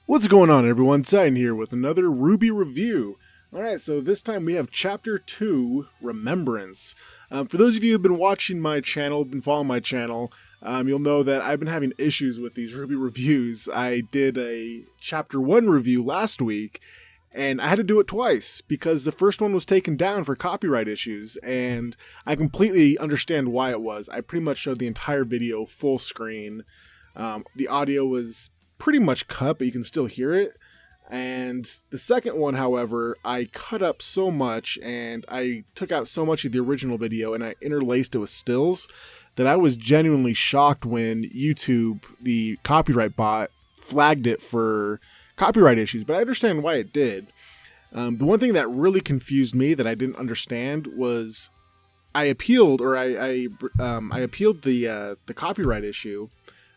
What's going on, everyone? Tyton here with another RWBY review. Alright, so this time we have Chapter 2, Remembrance. For those of you who have been watching my channel, been following my channel, you'll know that I've been having issues with these RWBY reviews. I did a Chapter 1 review last week, and I had to do it twice, because the first one was taken down for copyright issues, and I completely understand why it was. I pretty much showed the entire video full screen. The audio was pretty much cut, but you can still hear it. And the second one, however, I cut up so much and I took out so much of the original video and I interlaced it with stills that I was genuinely shocked when YouTube, the copyright bot, flagged it for copyright issues, but I understand why it did. The one thing that really confused me that I didn't understand was I appealed, or I appealed the copyright issue,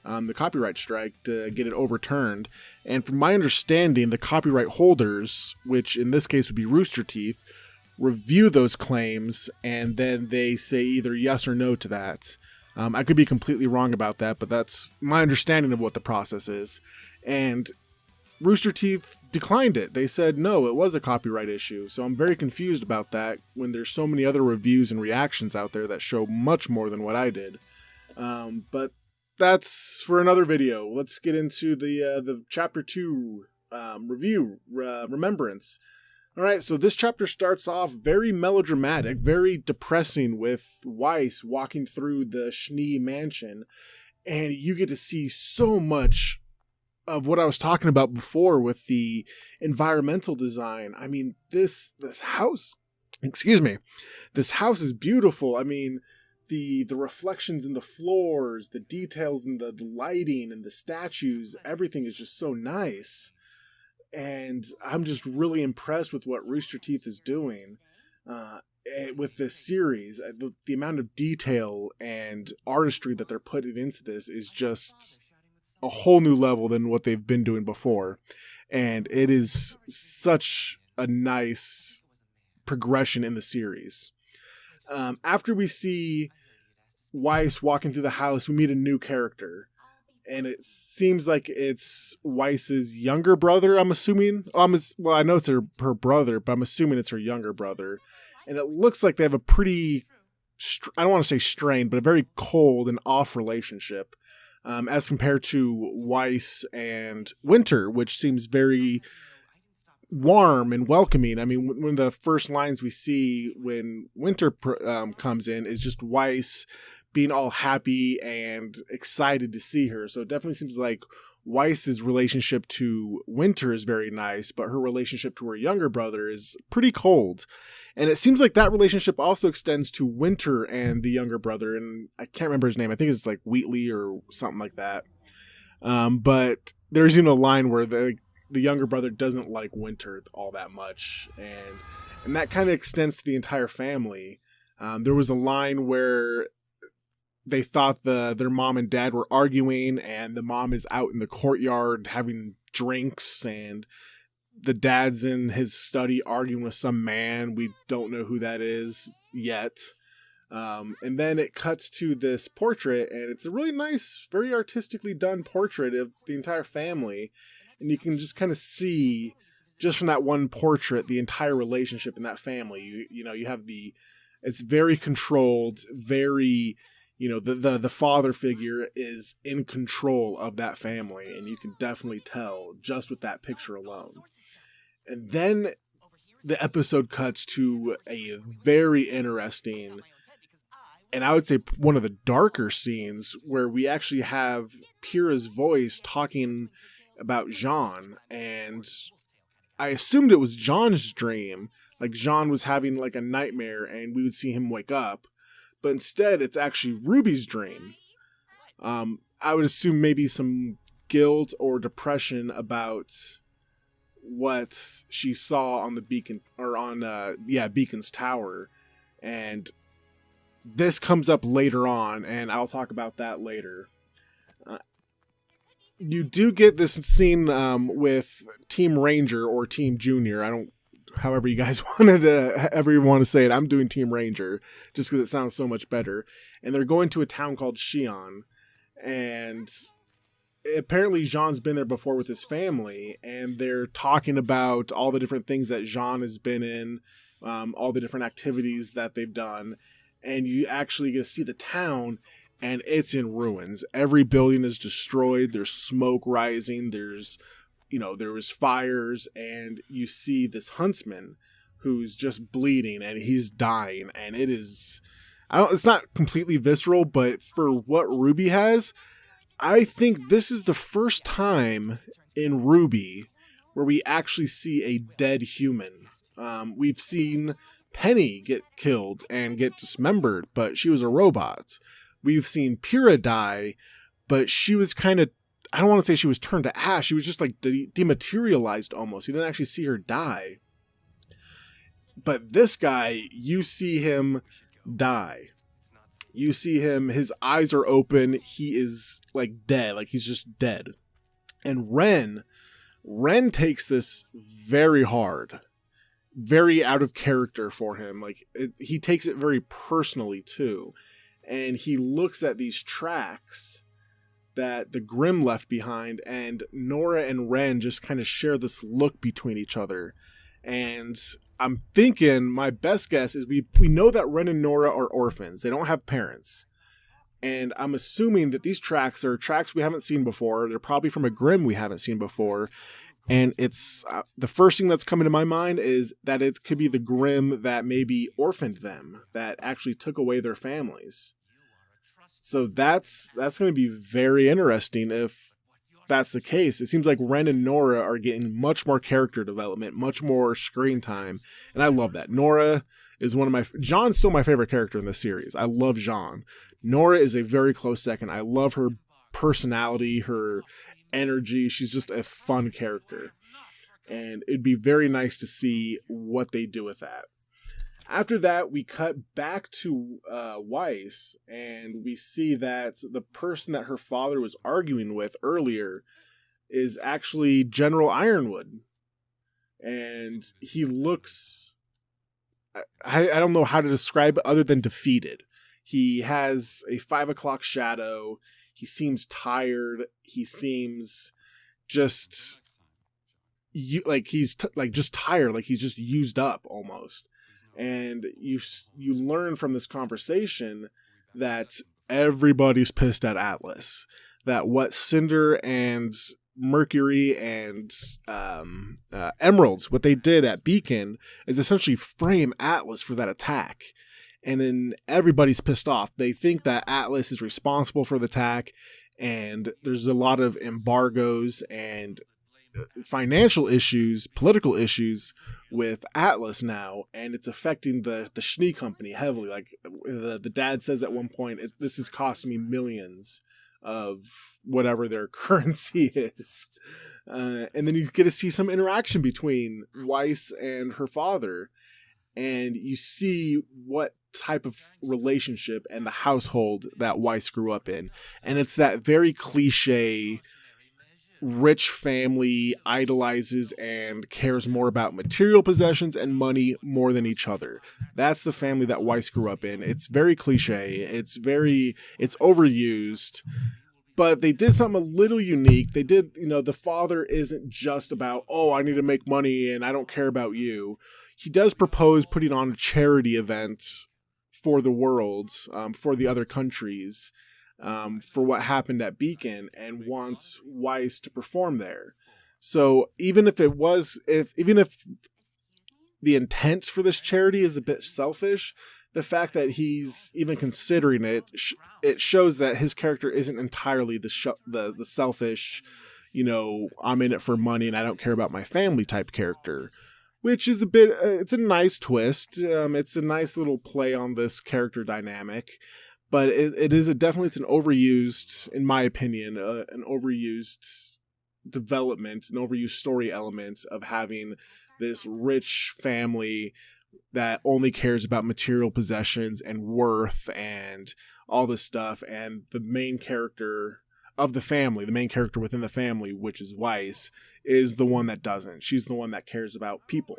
the copyright strike, to get it overturned. And from my understanding, the copyright holders, which in this case would be Rooster Teeth, review those claims and then they say either yes or no to that. I could be completely wrong about that, but that's my understanding of what the process is. And Rooster Teeth declined it. They said no, it was a copyright issue. So I'm very confused about that when there's so many other reviews and reactions out there that show much more than what I did. But that's for another video. Let's get into the Chapter 2 review, Remembrance. Alright, so this chapter starts off very melodramatic, very depressing, with Weiss walking through the Schnee mansion, and you get to see so much of what I was talking about before with the environmental design. I mean, this house, this house is beautiful. I mean, the reflections in the floors, the details in the lighting and the statues, everything is just so nice. And I'm just really impressed with what Rooster Teeth is doing with this series. The amount of detail and artistry that they're putting into this is just a whole new level than what they've been doing before. And it is such a nice progression in the series. After we see Weiss walking through the house, we meet a new character. And it seems like it's Weiss's younger brother, I'm assuming. Well, I know it's her brother, but I'm assuming it's her younger brother. And it looks like they have a pretty, I don't want to say strained, but a very cold and off relationship. As compared to Weiss and Winter, which seems very warm and welcoming. I mean, one of the first lines we see when Winter comes in is just Weiss being all happy and excited to see her. So it definitely seems like Weiss's relationship to Winter is very nice, but her relationship to her younger brother is pretty cold. And it seems like that relationship also extends to Winter and the younger brother, and I can't remember his name. I think it's like Wheatley or something like that. But there's even a line where the younger brother doesn't like Winter all that much, and that kind of extends to the entire family. There was a line where they thought their mom and dad were arguing, and the mom is out in the courtyard having drinks, and the dad's in his study arguing with some man. We don't know who that is yet. And then it cuts to this portrait, and it's a really nice, very artistically done portrait of the entire family. And you can just kind of see, just from that one portrait, the entire relationship in that family. You know, you have it's very controlled, very, the father figure is in control of that family, and you can definitely tell just with that picture alone. And then the episode cuts to a very interesting, and I would say one of the darker scenes, where we actually have Pyrrha's voice talking about Jean, and I assumed it was Jean's dream, like Jean was having like a nightmare and we would see him wake up, but instead it's actually RWBY's dream. I would assume maybe some guilt or depression about what she saw on the beacon, or on Beacon's tower, and this comes up later on, and I'll talk about that later. You do get this scene with Team Ranger or Team Junior. However you guys want to say it. I'm doing Team Ranger just because it sounds so much better. And they're going to a town called Xi'an, and apparently Jean's been there before with his family, and they're talking about all the different things that Jean has been in, all the different activities that they've done, and you actually get to see the town, and it's in ruins. Every building is destroyed. There's smoke rising. There was fires, and you see this huntsman who's just bleeding, and he's dying, and it's not completely visceral, but for what RWBY has, I think this is the first time in RWBY where we actually see a dead human. We've seen Penny get killed and get dismembered, but she was a robot. We've seen Pyrrha die, but she was kind of, I don't want to say she was turned to ash. She was just like dematerialized almost. You didn't actually see her die. But this guy, you see him die. You see him, his eyes are open. He is like dead, like he's just dead. And Ren takes this very hard, very out of character for him. He takes it very personally too. And he looks at these tracks that the Grimm left behind, and Nora and Ren just kind of share this look between each other. And I'm thinking, my best guess is we know that Ren and Nora are orphans. They don't have parents. And I'm assuming that these tracks are tracks we haven't seen before. They're probably from a Grimm we haven't seen before. And it's the first thing that's coming to my mind is that it could be the Grimm that maybe orphaned them, that actually took away their families. So that's going to be very interesting if that's the case. It seems like Ren and Nora are getting much more character development, much more screen time, and I love that. Nora is Jean's still my favorite character in the series. I love Jean. Nora is a very close second. I love her personality, her energy. She's just a fun character, and it'd be very nice to see what they do with that. After that, we cut back to Weiss, and we see that the person that her father was arguing with earlier is actually General Ironwood. And he looks, I don't know how to describe it other than defeated. He has a 5 o'clock shadow. He seems tired. He seems just just tired, like he's just used up almost. And you learn from this conversation that everybody's pissed at Atlas. That what Cinder and Mercury and Emeralds, what they did at Beacon, is essentially frame Atlas for that attack. And then everybody's pissed off. They think that Atlas is responsible for the attack, and there's a lot of embargoes and financial issues, political issues with Atlas now, and it's affecting the Schnee company heavily. Like the dad says at one point, this is costing me millions of whatever their currency is. And then you get to see some interaction between Weiss and her father, and you see what type of relationship and the household that Weiss grew up in. And it's that very cliche rich family idolizes and cares more about material possessions and money more than each other. That's the family that Weiss grew up in. It's very cliche. It's overused, but they did something a little unique. They did, the father isn't just about, oh, I need to make money and I don't care about you. He does propose putting on a charity event for the world, for the other countries, for what happened at Beacon, and wants Weiss to perform there. So even if the intent for this charity is a bit selfish, the fact that he's even considering it, it shows that his character isn't entirely the selfish, I'm in it for money and I don't care about my family type character, which is it's a nice twist. It's a nice little play on this character dynamic. But it's an overused, in my opinion, an overused development, an overused story element of having this rich family that only cares about material possessions and worth and all this stuff. And the main character of the family, the main character within the family, which is Weiss, is the one that doesn't. She's the one that cares about people.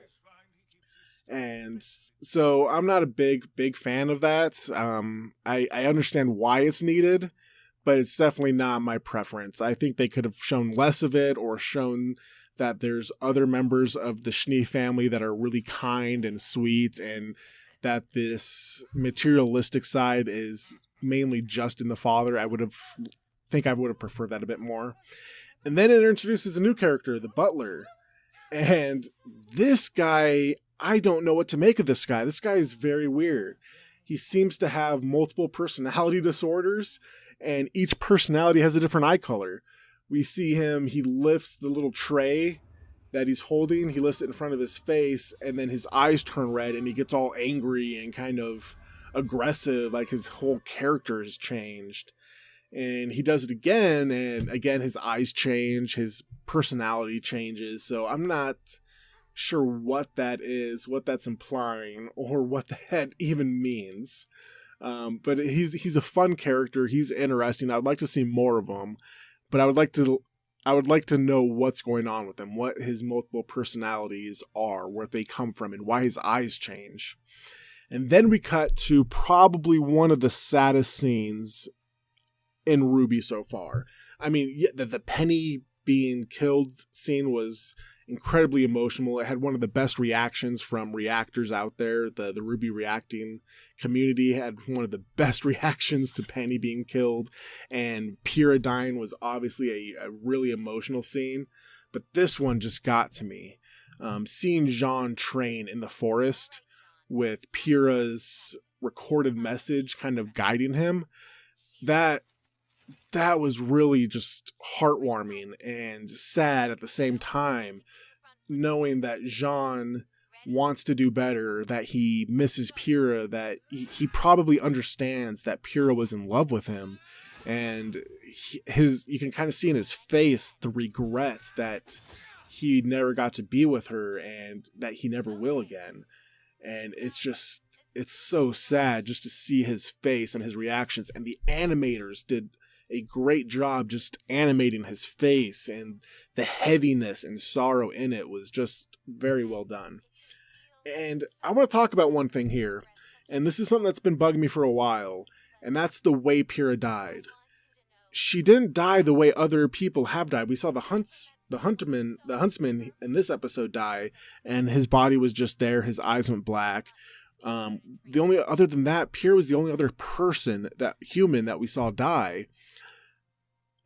And so I'm not a big fan of that. I understand why it's needed, but it's definitely not my preference. I think they could have shown less of it, or shown that there's other members of the Schnee family that are really kind and sweet, and that this materialistic side is mainly just in the father. I would have preferred that a bit more. And then it introduces a new character, the butler. And this guy, I don't know what to make of this guy. This guy is very weird. He seems to have multiple personality disorders, and each personality has a different eye color. We see him, he lifts the little tray that he's holding, he lifts it in front of his face, and then his eyes turn red, and he gets all angry and kind of aggressive, like his whole character has changed. And he does it again, and again his eyes change, his personality changes. So I'm not sure what that is, what that's implying, or what that even means. But he's a fun character. He's interesting. I'd like to see more of him, but I would like to know what's going on with him, what his multiple personalities are, where they come from, and why his eyes change. And then we cut to probably one of the saddest scenes in RWBY so far. I mean, the Penny being killed scene was incredibly emotional. It had one of the best reactions from reactors out there. The RWBY reacting community had one of the best reactions to Penny being killed, and Pyrrha dying was obviously a really emotional scene. But this one just got to me. Seeing Jean train in the forest with Pyrrha's recorded message kind of guiding him, that was really just heartwarming and sad at the same time, knowing that Jean wants to do better, that he misses Pyrrha, that he probably understands that Pyrrha was in love with him, and you can kind of see in his face the regret that he never got to be with her and that he never will again. And it's so sad just to see his face and his reactions, and the animators did a great job just animating his face, and the heaviness and sorrow in it was just very well done. And I want to talk about one thing here, and this is something that's been bugging me for a while, and that's the way Pyrrha died. She didn't die the way other people have died. We saw the huntsman in this episode die, and his body was just there, his eyes went black. Other than that, Pyrrha was the only other human that we saw die.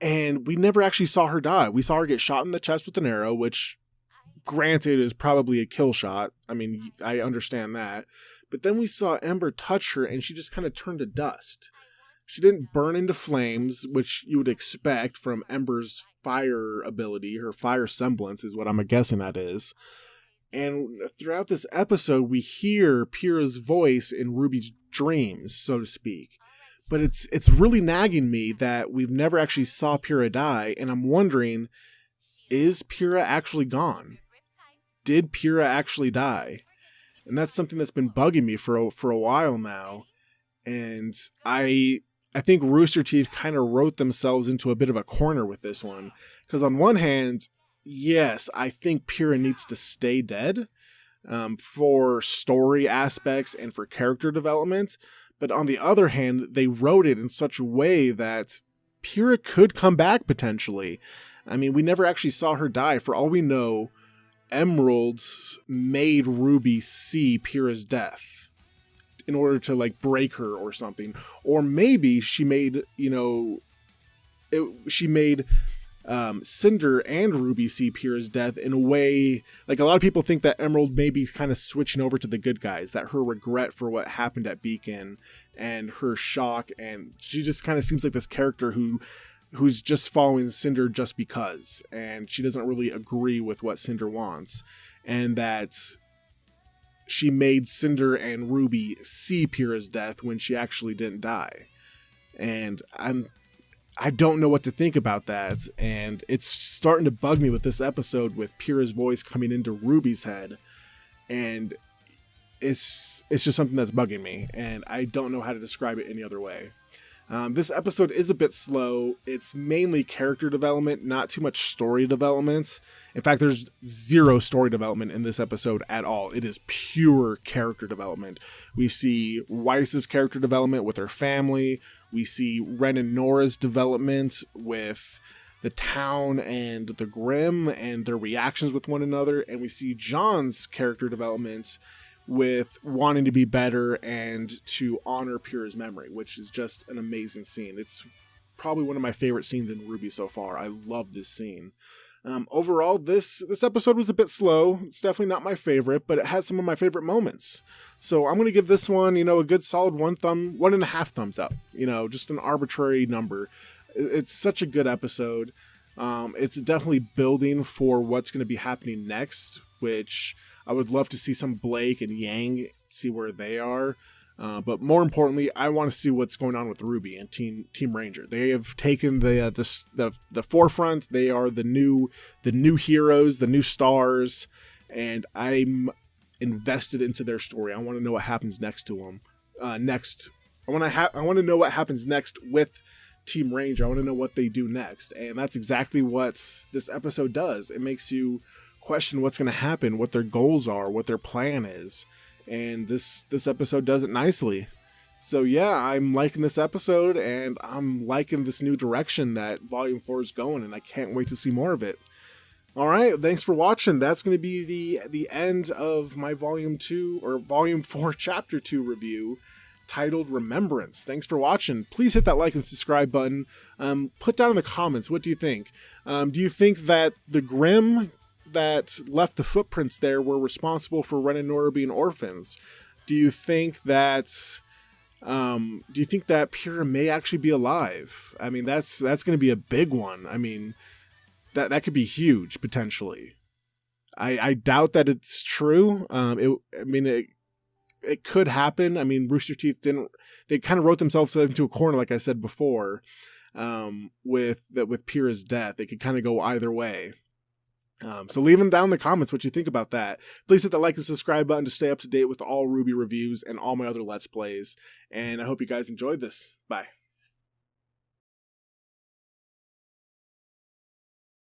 And we never actually saw her die. We saw her get shot in the chest with an arrow, which, granted, is probably a kill shot. I mean, I understand that. But then we saw Ember touch her, and she just kind of turned to dust. She didn't burn into flames, which you would expect from Ember's fire ability. Her fire semblance is what I'm guessing that is. And throughout this episode, we hear Pyrrha's voice in RWBY's dreams, so to speak. But it's really nagging me that we've never actually saw Pyrrha die, and I'm wondering, is Pyrrha actually gone? Did Pyrrha actually die? And that's something that's been bugging me for a while now. And I think Rooster Teeth kind of wrote themselves into a bit of a corner with this one. Because on one hand, yes, I think Pyrrha needs to stay dead for story aspects and for character development. But on the other hand, they wrote it in such a way that Pyrrha could come back potentially. I mean, we never actually saw her die. For all we know, Emeralds made RWBY see Pyrrha's death in order to break her or something. Or maybe she made, Cinder and RWBY see Pyrrha's death in a way, a lot of people think that Emerald may be kind of switching over to the good guys, that her regret for what happened at Beacon and her shock, and she just kind of seems like this character who's just following Cinder just because, and she doesn't really agree with what Cinder wants, and that she made Cinder and RWBY see Pyrrha's death when she actually didn't die. And I don't know what to think about that, and it's starting to bug me with this episode with Pyrrha's voice coming into RWBY's head, and it's just something that's bugging me, and I don't know how to describe it any other way. This episode is a bit slow. It's mainly character development, not too much story development. In fact, there's zero story development in this episode at all. It is pure character development. We see Weiss's character development with her family. We see Ren and Nora's development with the town and the Grimm and their reactions with one another. And we see John's character development with wanting to be better and to honor Pyrrha's memory, which is just an amazing scene. It's probably one of my favorite scenes in RWBY so far. I love this scene. Overall, this episode was a bit slow. It's definitely not my favorite, but it has some of my favorite moments. So I'm going to give this one, a good solid 1.5 thumbs up. Just an arbitrary number. It's such a good episode. It's definitely building for what's going to be happening next, which I would love to see some Blake and Yang, see where they are. But more importantly, I want to see what's going on with RWBY and Team Ranger. They have taken the forefront. They are the new heroes, the new stars, and I'm invested into their story. I want to know what happens next to them. I want to know what happens next with Team Ranger. I want to know what they do next, and that's exactly what this episode does. It makes you question what's going to happen, what their goals are, what their plan is, and this episode does it nicely. So yeah, I'm liking this episode, and I'm liking this new direction that Volume 4 is going, and I can't wait to see more of it. Alright, thanks for watching. That's going to be the end of my Volume 4 Chapter 2 review, titled Remembrance. Thanks for watching. Please hit that like and subscribe button. Put down in the comments, what do you think? Do you think that the Grimm that left the footprints there were responsible for Ren and Nora being orphans? Do you think that Pyrrha may actually be alive? I mean, that's going to be a big one. I mean, that could be huge potentially. I doubt that it's true. It could happen. I mean, Rooster Teeth they kind of wrote themselves into a corner, like I said before, with Pyrrha's death. They could kind of go either way. So leave them down in the comments what you think about that. Please hit the like and subscribe button to stay up to date with all RWBY reviews and all my other Let's Plays. And I hope you guys enjoyed this. Bye.